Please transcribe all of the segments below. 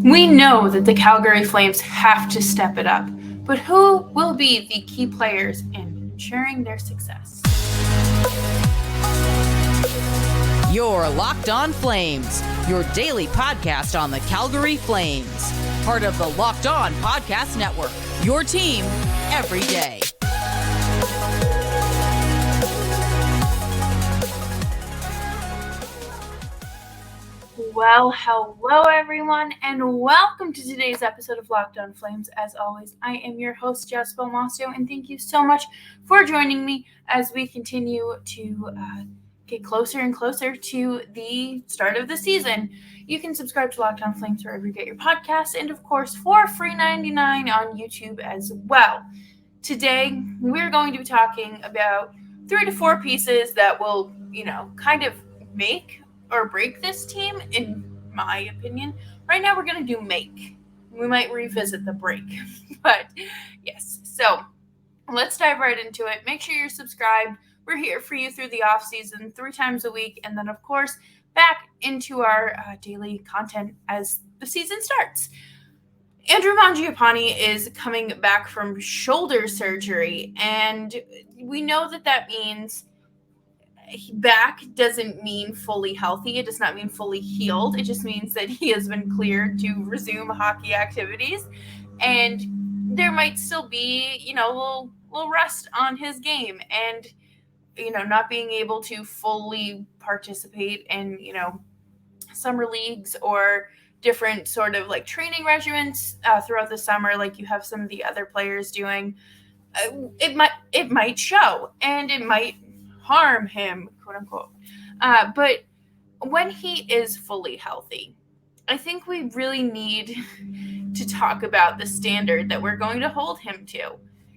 We know that the Calgary Flames have to step it up, but who will be the key players in ensuring their success? You're Locked On Flames, your daily podcast on the Calgary Flames. Part of the Locked On Podcast Network, your team every day. Well, hello everyone, and welcome to today's episode of Locked On Flames. As always, I am your host, Jessica Markstrom, and thank you so much for joining me as we continue to get closer and closer to the start of the season. You can subscribe to Locked On Flames wherever you get your podcasts, and of course, for free $99 on YouTube as well. Today, we're going to be talking about 3 to 4 pieces that will, kind of make or break this team, in my opinion. Right now, we're going to do make. We might revisit the break, but yes. So let's dive right into it. Make sure you're subscribed. We're here for you through the off season, 3 times a week, and then of course back into our daily content as the season starts. Andrew Mangiapane is coming back from shoulder surgery, and we know that means back doesn't mean fully healthy. It does not mean fully healed. It just means that he has been cleared to resume hockey activities, and there might still be, a little rust on his game, and not being able to fully participate in, summer leagues or different sort of like training regimens throughout the summer, like you have some of the other players doing. It might show, and it might harm him, quote unquote. But when he is fully healthy, I think we really need to talk about the standard that we're going to hold him to.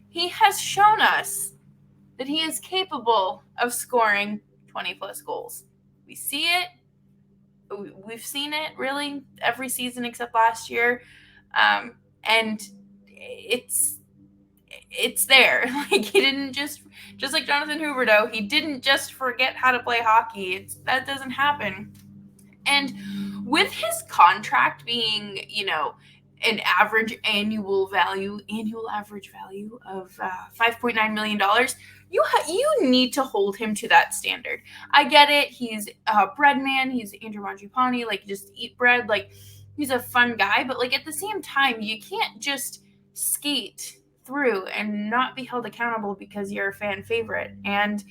He has shown us that he is capable of scoring 20 plus goals. We see it. We've seen it really every season except last year. And it's there. Like, he didn't just like Jonathan Huberdeau, he didn't just forget how to play hockey. That doesn't happen. And with his contract being, an annual average value of $5.9 million, you need to hold him to that standard. I get it. He's a bread man. He's Andrew Mangiapane. Like, just eat bread. Like, he's a fun guy. But, like, at the same time, you can't just skate through and not be held accountable because you're a fan favorite. And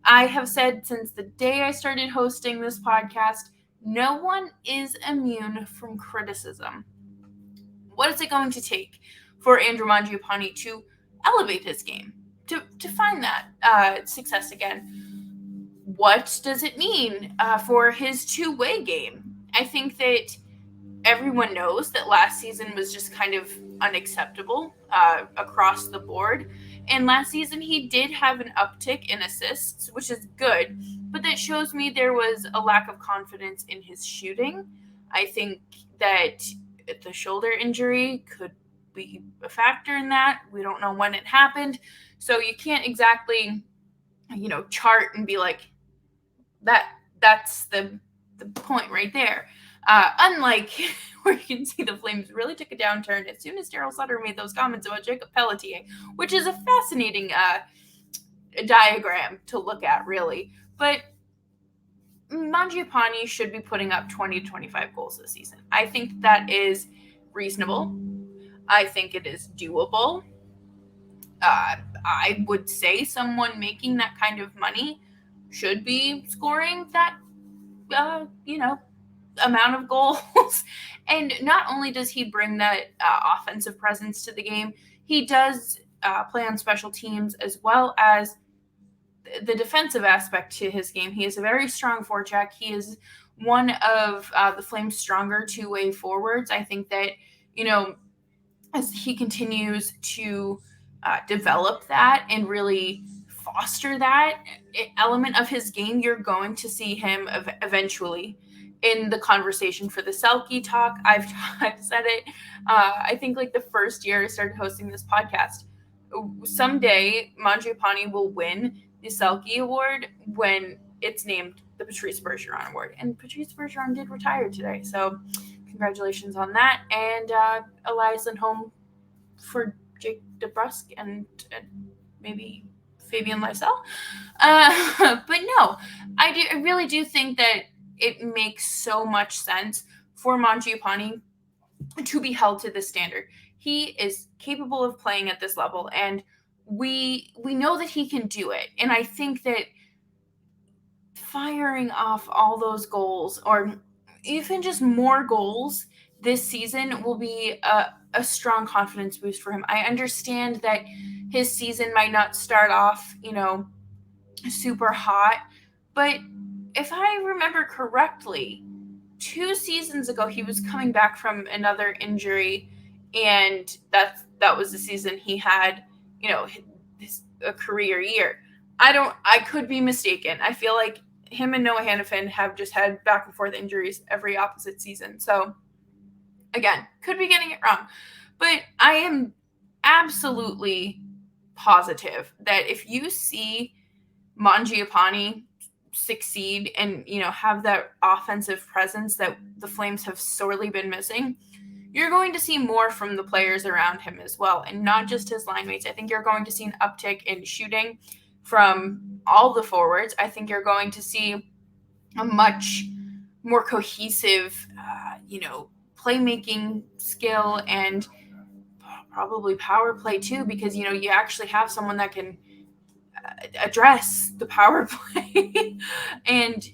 I have said since the day I started hosting this podcast, no one is immune from criticism. What is it going to take for Andrew Mangiapane to elevate his game, to find that success again? What does it mean for his two-way game? I think that everyone knows that last season was just kind of unacceptable across the board. And last season he did have an uptick in assists, which is good, but that shows me there was a lack of confidence in his shooting. I think that the shoulder injury could be a factor in that. We don't know when it happened, so you can't exactly, chart and be like, that's the point right there. Unlike where you can see the Flames really took a downturn as soon as Daryl Sutter made those comments about Jacob Pelletier, which is a fascinating diagram to look at, really. But Mangiapane should be putting up 20 to 25 goals this season. I think that is reasonable. I think it is doable. I would say someone making that kind of money should be scoring that, amount of goals. And not only does he bring that offensive presence to the game, he does play on special teams as well as the defensive aspect to his game. He is a very strong forecheck. He is one of the Flames' stronger two-way forwards. I think that, as he continues to develop that and really foster that element of his game, you're going to see him eventually in the conversation for the Selke talk. I've said it. I think like the first year I started hosting this podcast, someday Mangiapane will win the Selke Award when it's named the Patrice Bergeron Award. And Patrice Bergeron did retire today, so congratulations on that. And Elias Lindholm for Jake DeBrusk and maybe Fabian Lysell. But no, I really do think that it makes so much sense for Mangiapane to be held to this standard. He is capable of playing at this level, and we know that he can do it. And I think that firing off all those goals, or even just more goals this season, will be a strong confidence boost for him. I understand that his season might not start off, super hot, but if I remember correctly, 2 seasons ago he was coming back from another injury, and that was the season he had, a career year. I could be mistaken. I feel like him and Noah Hannafin have just had back and forth injuries every opposite season. So again, could be getting it wrong, but I am absolutely positive that if you see Mangiapane succeed and, have that offensive presence that the Flames have sorely been missing, you're going to see more from the players around him as well, and not just his line mates. I think you're going to see an uptick in shooting from all the forwards. I think you're going to see a much more cohesive, playmaking skill, and probably power play too, because, you actually have someone that can address the power play. And,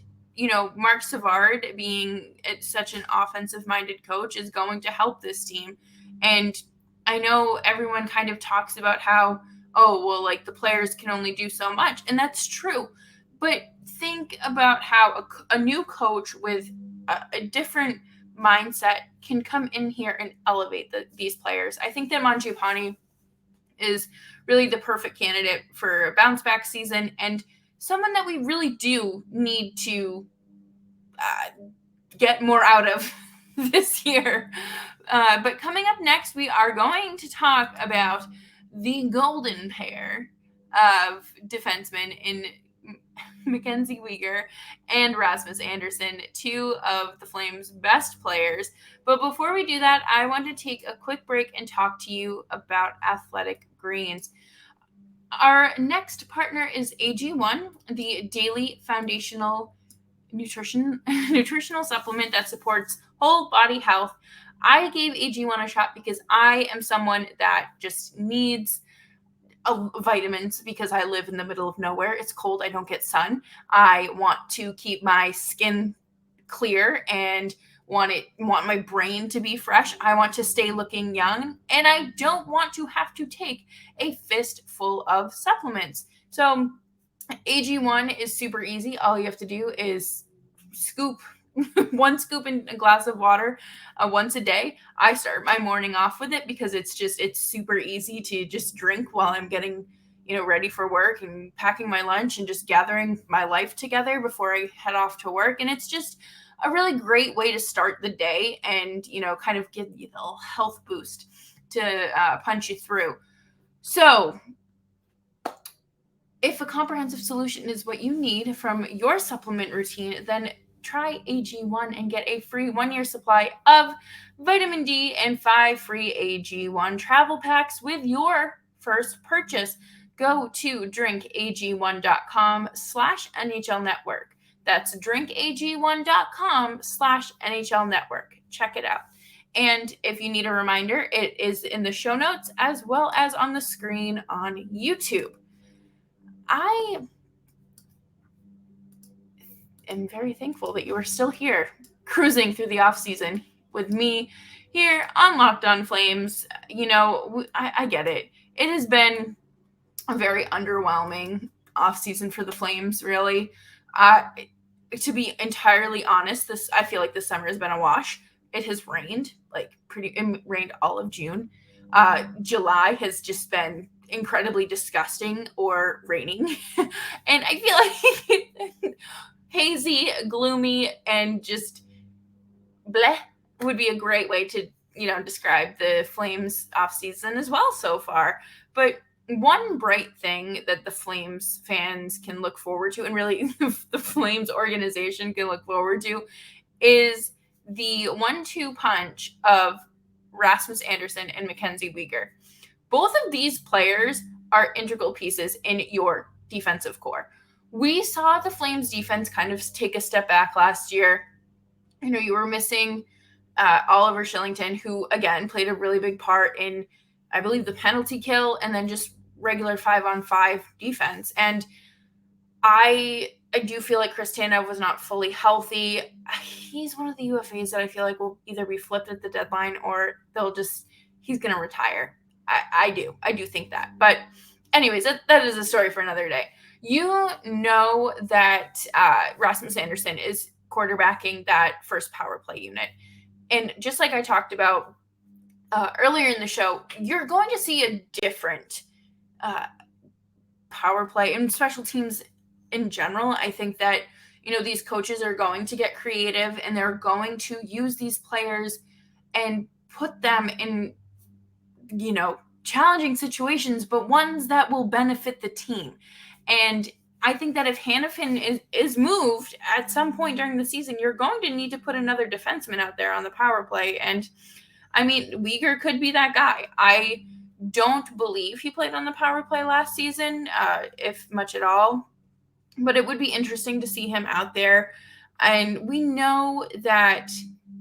Mark Savard being such an offensive-minded coach is going to help this team. And I know everyone kind of talks about how, the players can only do so much. And that's true. But think about how a new coach with a different mindset can come in here and elevate these players. I think that Mangiapane is really the perfect candidate for a bounce back season, and someone that we really do need to get more out of this year. But coming up next, we are going to talk about the golden pair of defensemen in MacKenzie Weegar and Rasmus Andersson, 2 of the Flames' best players. But before we do that, I want to take a quick break and talk to you about Athletic Greens. Our next partner is AG1, the daily foundational nutritional supplement that supports whole body health. I gave AG1 a shot because I am someone that just needs vitamins because I live in the middle of nowhere. It's cold. I don't get sun. I want to keep my skin clear and want my brain to be fresh. I want to stay looking young, and I don't want to have to take a fistful of supplements. So AG1 is super easy. All you have to do is scoop 1 scoop in a glass of water once a day. I start my morning off with it because it's super easy to just drink while I'm getting, ready for work and packing my lunch and just gathering my life together before I head off to work. And it's just a really great way to start the day and, kind of give you a little health boost to punch you through. So if a comprehensive solution is what you need from your supplement routine, then try AG1 and get a free 1-year supply of vitamin D and 5 free AG1 travel packs with your first purchase. Go to drinkag1.com/NHL Network. That's drinkag1.com/NHL Network. Check it out. And if you need a reminder, it is in the show notes as well as on the screen on YouTube. I am very thankful that you are still here cruising through the off season with me here on Locked On Flames. I get it. It has been a very underwhelming off season for the Flames, really. To be entirely honest, I feel like this summer has been a wash. It has rained, it rained all of June. July has just been incredibly disgusting or raining. And I feel like hazy, gloomy, and just bleh would be a great way to, describe the Flames off season as well so far. But one bright thing that the Flames fans can look forward to, and really the Flames organization can look forward to, is the 1-2 punch of Rasmus Andersson and MacKenzie Weegar. Both of these players are integral pieces in your defensive core. We saw the Flames defense kind of take a step back last year. You were missing Oliver Kylington, who, again, played a really big part in, I believe, the penalty kill and then just regular 5-on-5 defense. And I do feel like Chris Tanev was not fully healthy. He's one of the UFAs that I feel like will either be flipped at the deadline or he's going to retire. I do think that. But anyways, that is a story for another day. You know that Rasmus Andersson is quarterbacking that first power play unit. And just like I talked about earlier in the show, you're going to see a different power play and special teams in general. I think that, these coaches are going to get creative and they're going to use these players and put them in, challenging situations, but ones that will benefit the team. And I think that if Hanifin is moved at some point during the season, you're going to need to put another defenseman out there on the power play. And I mean, Weegar could be that guy. I don't believe he played on the power play last season, if much at all. But it would be interesting to see him out there. And we know that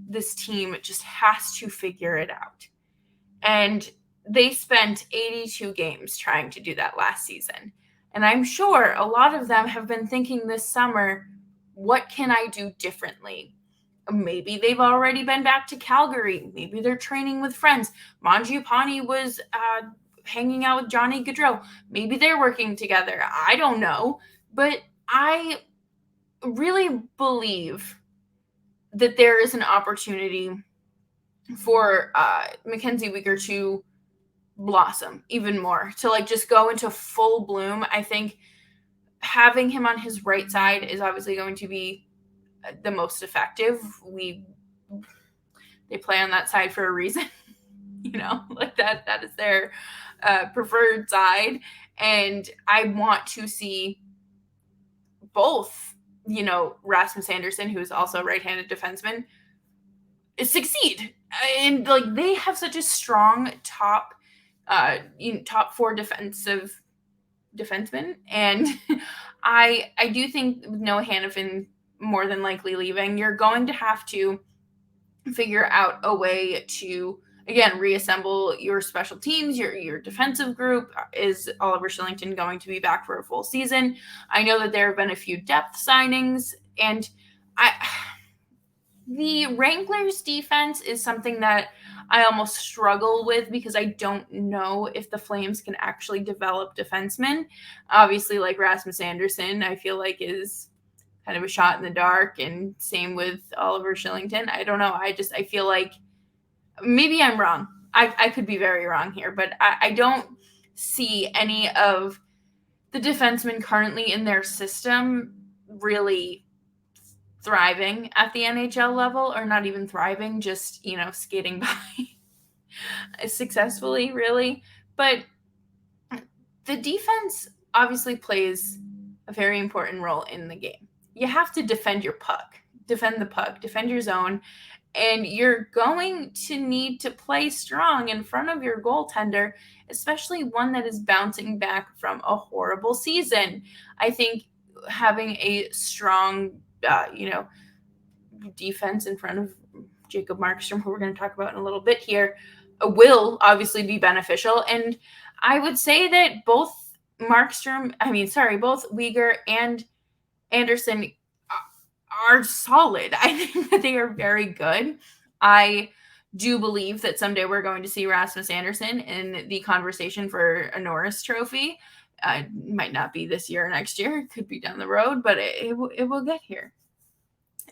this team just has to figure it out. And they spent 82 games trying to do that last season. And I'm sure a lot of them have been thinking this summer, what can I do differently? Maybe they've already been back to Calgary. Maybe they're training with friends. Mangiapane was hanging out with Johnny Gaudreau. Maybe they're working together. I don't know. But I really believe that there is an opportunity for MacKenzie Weegar to blossom even more, to just go into full bloom. I think having him on his right side is obviously going to be the most effective. They play on that side for a reason, that is their preferred side. And I want to see both, Rasmus Andersson, who is also a right-handed defenseman, succeed. And they have such a strong top 4 defensive defensemen. And I do think with Noah Hanifin more than likely leaving, you're going to have to figure out a way to, again, reassemble your special teams, your defensive group. Is Oliver Kylington going to be back for a full season? I know that there have been a few depth signings, and the Wranglers defense is something that I almost struggle with because I don't know if the Flames can actually develop defensemen. Obviously, like Rasmus Andersson, I feel like is kind of a shot in the dark, and same with Oliver Kylington. I don't know. I feel like maybe I'm wrong. I could be very wrong here, but I don't see any of the defensemen currently in their system really thriving at the NHL level, or not even thriving, just, skating by successfully, really. But the defense obviously plays a very important role in the game. You have to defend your puck, defend the puck, defend your zone, and you're going to need to play strong in front of your goaltender, especially one that is bouncing back from a horrible season. I think having a strong defense in front of Jacob Markstrom, who we're going to talk about in a little bit here, will obviously be beneficial. And I would say that both Weegar and Andersson are solid. I think that they are very good. I do believe that someday we're going to see Rasmus Andersson in the conversation for a Norris Trophy. Might not be this year or next year. It could be down the road, but it will get here.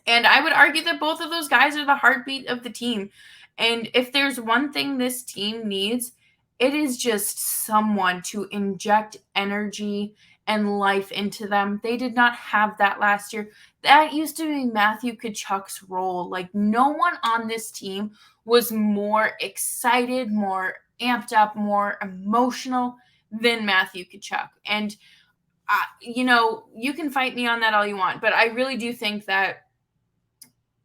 And I would argue that both of those guys are the heartbeat of the team. And if there's one thing this team needs, it is just someone to inject energy and life into them. They did not have that last year. That used to be Matthew Tkachuk's role. No one on this team was more excited, more amped up, more emotional than Matthew Tkachuk. And, you can fight me on that all you want, but I really do think that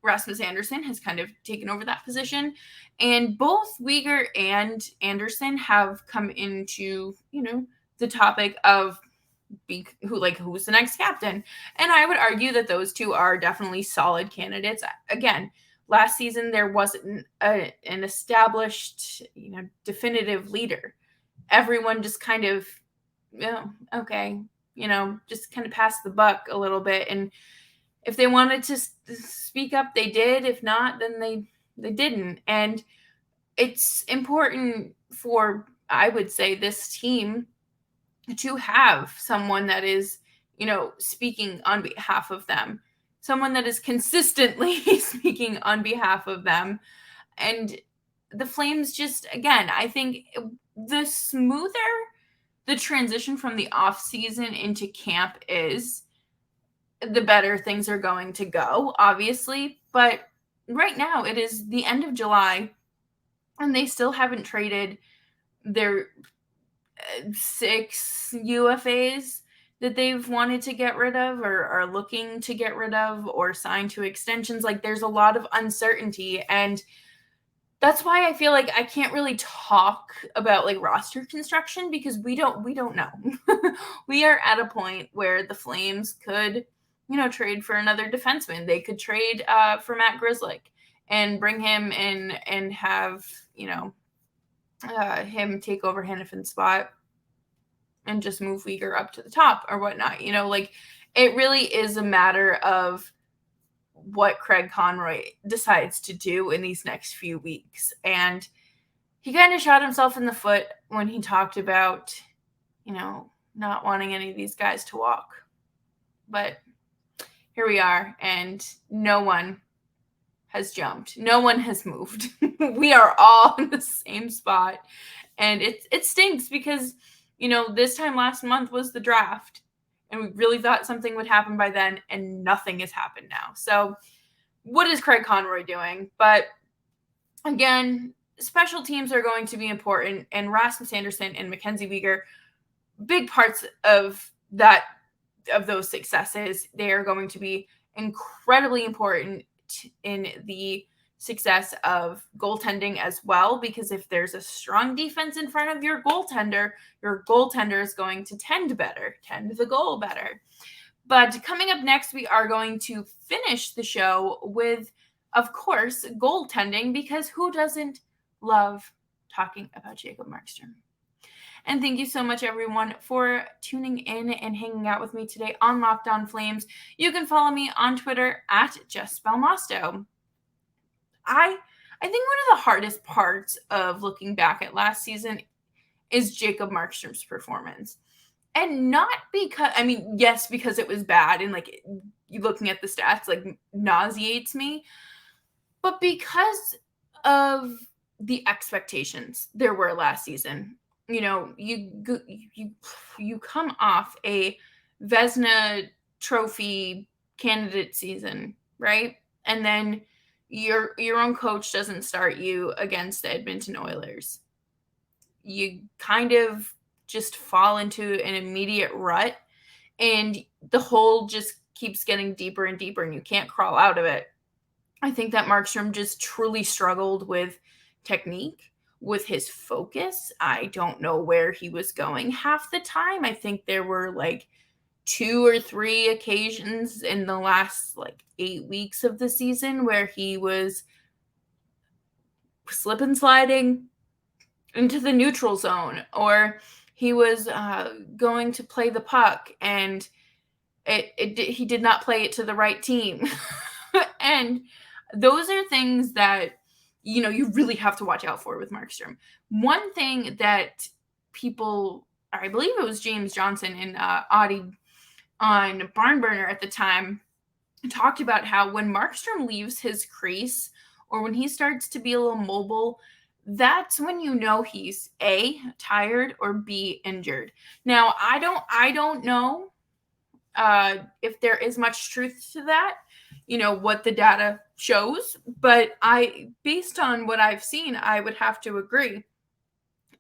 Rasmus Andersson has kind of taken over that position. And both Weegar and Andersson have come into, the topic of who's the next captain. And I would argue that those two are definitely solid candidates. Again, last season there wasn't an established, definitive leader. Everyone just kind of, okay, just kind of passed the buck a little bit. And if they wanted to speak up, they did. If not, then they didn't. And it's important for, I would say, this team to have someone that is, speaking on behalf of them, someone that is consistently speaking on behalf of them. And the Flames just, again, I think the smoother the transition from the off season into camp is, the better things are going to go, obviously. But right now it is the end of July and they still haven't traded their 6 UFAs that they've wanted to get rid of or are looking to get rid of or sign to extensions. Like, there's a lot of uncertainty, and that's why I feel like I can't really talk about like roster construction, because we don't know. We are at a point where the Flames could, trade for another defenseman. They could trade for Matt Grzelcyk and bring him in and have, him take over Hannafin's spot and just move Weegar up to the top or whatnot. Like, it really is a matter of what Craig Conroy decides to do in these next few weeks. And he kind of shot himself in the foot when he talked about, not wanting any of these guys to walk. But here we are, and no one has jumped. No one has moved. We are all in the same spot. And it stinks because, this time last month was the draft. And we really thought something would happen by then, and nothing has happened now. So what is Craig Conroy doing? But again, special teams are going to be important. And Rasmus Andersson and MacKenzie Weegar, big parts of those successes. They are going to be incredibly important in the success of goaltending as well, because if there's a strong defense in front of your goaltender is going to tend the goal better. But coming up next, we are going to finish the show with, of course, goaltending, because who doesn't love talking about Jacob Markstrom? And thank you so much, everyone, for tuning in and hanging out with me today on Locked On Flames. You can follow me on Twitter at JessBelmosto. I think one of the hardest parts of looking back at last season is Jacob Markstrom's performance. And not because, yes, because it was bad and like looking at the stats like nauseates me, but because of the expectations there were last season. You come off a Vezina Trophy candidate season, right? And then your own coach doesn't start you against the Edmonton Oilers. You kind of just fall into an immediate rut, and the hole just keeps getting deeper and deeper, and you can't crawl out of it. I think that Markstrom just truly struggled with technique, with his focus. I don't know where he was going half the time. I think there were like 2 or 3 occasions in the last 8 weeks of the season where he was slip and sliding into the neutral zone, or he was going to play the puck and he did not play it to the right team. And those are things that, you really have to watch out for with Markstrom. One thing that people, or I believe it was James Johnson and Audie on Barn Burner at the time, talked about how when Markstrom leaves his crease or when he starts to be a little mobile, that's when he's A, tired, or B, injured. Now, I don't know if there is much truth to that, what the data shows, but based on what I've seen, I would have to agree.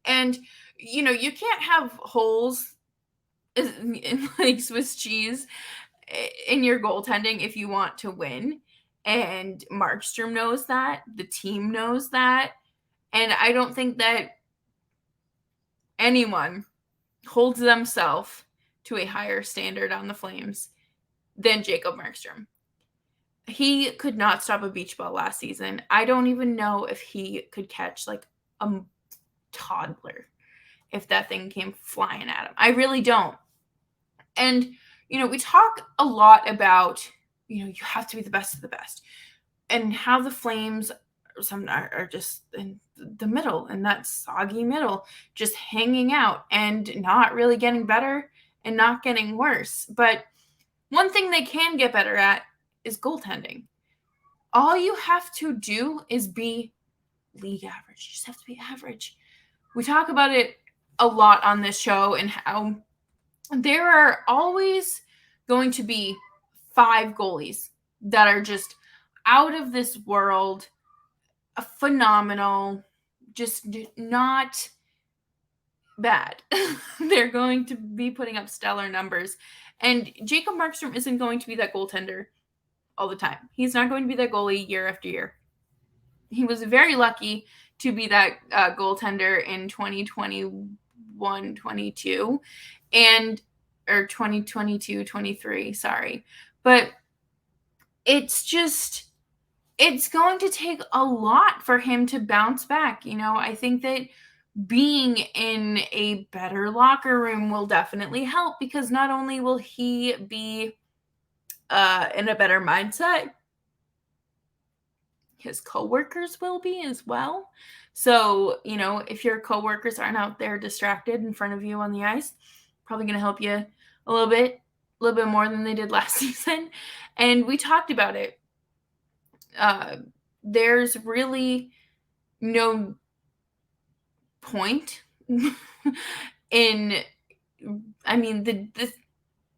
And, you can't have holes in like Swiss cheese in your goaltending if you want to win. And Markstrom knows that. The team knows that. And I don't think that anyone holds themselves to a higher standard on the Flames than Jacob Markstrom. He could not stop a beach ball last season. I don't even know if he could catch like a toddler if that thing came flying at him. I really don't. And, we talk a lot about, you have to be the best of the best. And how the Flames some are just in the middle, and that soggy middle, just hanging out and not really getting better and not getting worse. But one thing they can get better at is goaltending. All you have to do is be league average. You just have to be average. We talk about it a lot on this show and how there are always going to be 5 goalies that are just out of this world, phenomenal, just not bad. They're going to be putting up stellar numbers. And Jacob Markstrom isn't going to be that goaltender all the time. He's not going to be that goalie year after year. He was very lucky to be that goaltender in 2021-22 or 2022-23, sorry. But it's going to take a lot for him to bounce back. I think that being in a better locker room will definitely help, because not only will he be in a better mindset, his coworkers will be as well. So, if your coworkers aren't out there distracted in front of you on the ice, probably going to help you a little bit more than they did last season. And we talked about it. There's really no point the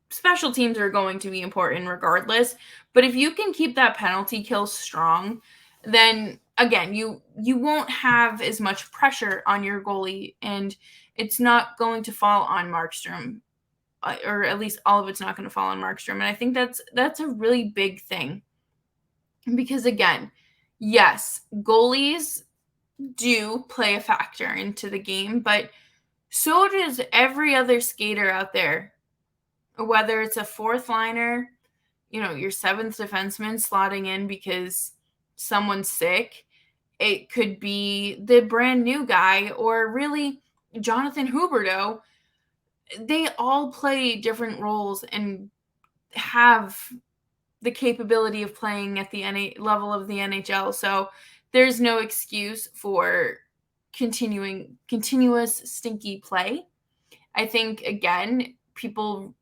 special teams are going to be important regardless, but if you can keep that penalty kill strong, then again, you won't have as much pressure on your goalie, and it's not going to fall on Markstrom, or at least all of it's not going to fall on Markstrom. And I think that's a really big thing, because again, yes, goalies do play a factor into the game, but so does every other skater out there. Whether it's a fourth liner, your seventh defenseman slotting in because someone's sick, it could be the brand new guy, or really Jonathan Huberdeau. They all play different roles and have the capability of playing at the level of the NHL. So there's no excuse for continuous stinky play. I think, again, people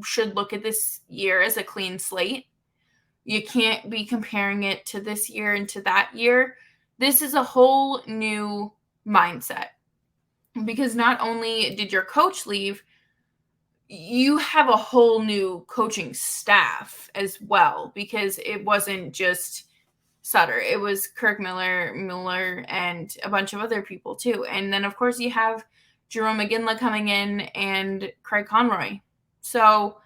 should look at this year as a clean slate. You can't be comparing it to this year and to that year. This is a whole new mindset, because not only did your coach leave, you have a whole new coaching staff as well, because it wasn't just Sutter. It was Kirk Miller, and a bunch of other people too. And then, of course, you have Jerome McGinley coming in and Craig Conroy. So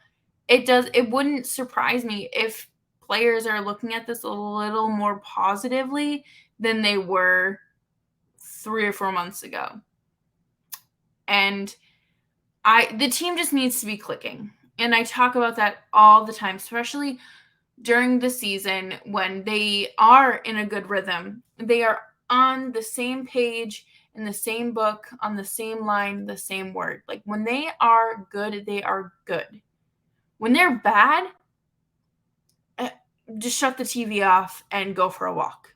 it wouldn't surprise me if players are looking at this a little more positively than they were 3 or 4 months ago. And the team just needs to be clicking. And I talk about that all the time, especially during the season when they are in a good rhythm. They are on the same page, in the same book, on the same line, the same word. Like, when they are good, they are good. When they're bad, just shut the TV off and go for a walk,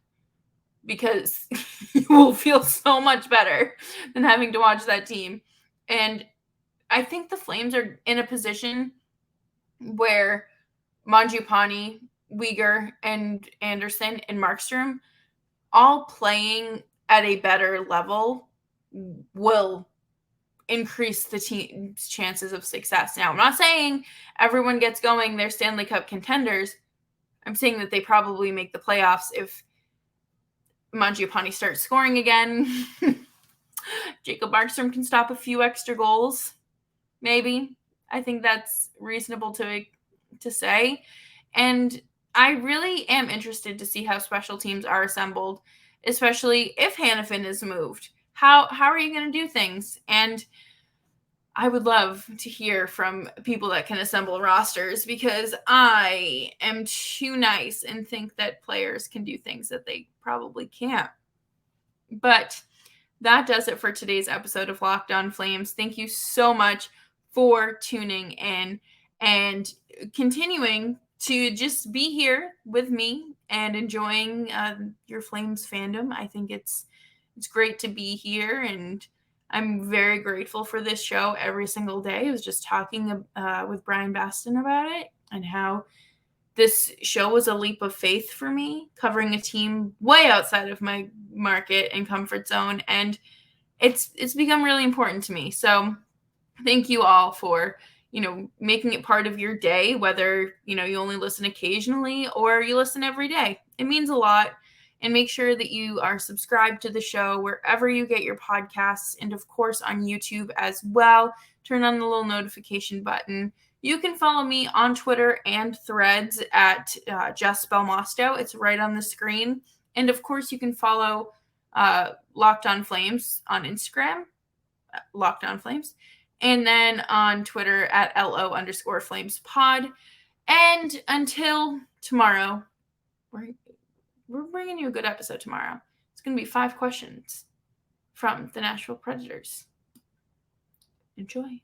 because you will feel so much better than having to watch that team. And I think the Flames are in a position where Mangiapane, Weegar, and Andersson and Markstrom all playing at a better level will increase the team's chances of success. Now, I'm not saying everyone gets going, they're Stanley Cup contenders. I'm saying that they probably make the playoffs if Mangiapane starts scoring again. Jacob Markstrom can stop a few extra goals, maybe. I think that's reasonable to say. And I really am interested to see how special teams are assembled, especially if Hanifin is moved. How are you going to do things? And I would love to hear from people that can assemble rosters, because I am too nice and think that players can do things that they probably can't. But that does it for today's episode of Locked On Flames. Thank you so much for tuning in and continuing to just be here with me and enjoying your Flames fandom. I think it's great to be here, and I'm very grateful for this show every single day. I was just talking with Brian Baston about it and how this show was a leap of faith for me, covering a team way outside of my market and comfort zone, and it's become really important to me. So thank you all for, making it part of your day, whether, you only listen occasionally or you listen every day. It means a lot. And make sure that you are subscribed to the show wherever you get your podcasts, and of course on YouTube as well. Turn on the little notification button. You can follow me on Twitter and Threads at Just Belmosto. It's right on the screen. And of course, you can follow Locked On Flames on Instagram, Locked On Flames, and then on Twitter at LO_FlamesPod. And until tomorrow, we're bringing you a good episode tomorrow. It's going to be 5 questions from the Nashville Predators. Enjoy.